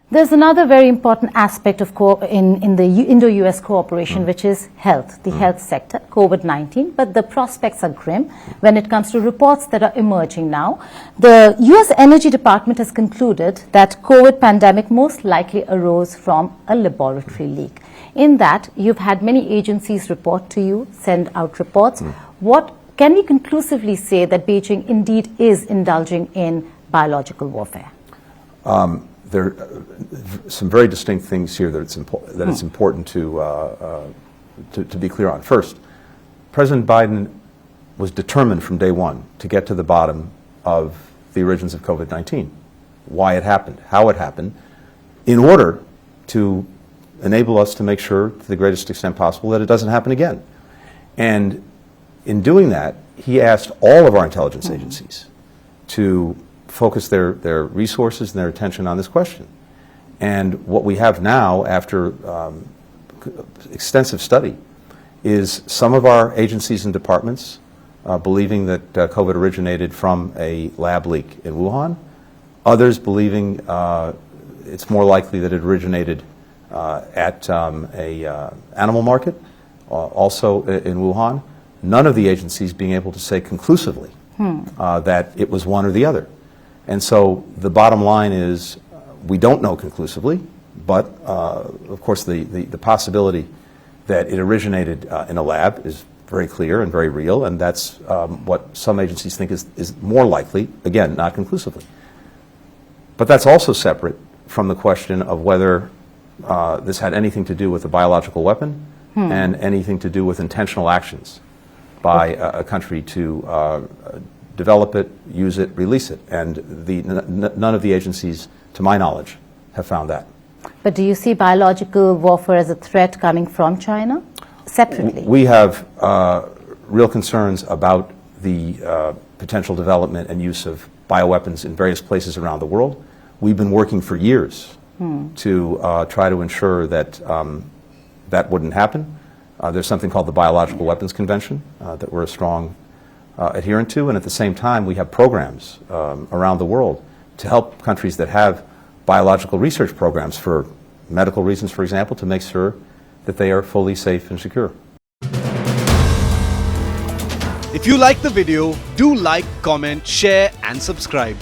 There's another very important aspect of in the Indo-US cooperation, which is health, the health sector, COVID-19, but the prospects are grim when it comes to reports that are emerging now. The US Energy Department has concluded that COVID pandemic most likely arose from a laboratory leak. In that, you've had many agencies report to you, send out reports. What can we conclusively say that Beijing indeed is indulging in biological warfare? There are some very distinct things here that it's important to be clear on. First, President Biden was determined from day one to get to the bottom of the origins of COVID-19, why it happened, how it happened, in order to enable us to make sure, to the greatest extent possible, that it doesn't happen again. And in doing that, he asked all of our intelligence agencies to focus their resources and their attention on this question. And what we have now, after extensive study, is some of our agencies and departments believing that COVID originated from a lab leak in Wuhan, others believing it's more likely that it originated at a animal market, also in Wuhan. None of the agencies being able to say conclusively that it was one or the other. And so the bottom line is we don't know conclusively, but of course the possibility that it originated in a lab is very clear and very real, and that's what some agencies think is more likely, again, not conclusively. But that's also separate from the question of whether this had anything to do with a biological weapon and anything to do with intentional actions by a country to develop it, use it, release it. And none of the agencies, to my knowledge, have found that. But do you see biological warfare as a threat coming from China separately? We have real concerns about the potential development and use of bioweapons in various places around the world. We've been working for years to try to ensure that that wouldn't happen. There's something called the Biological Weapons Convention that we're a strong adherent to, and at the same time we have programs around the world to help countries that have biological research programs for medical reasons, for example, to make sure that they are fully safe and secure. If you like the video, do like, comment, share and subscribe.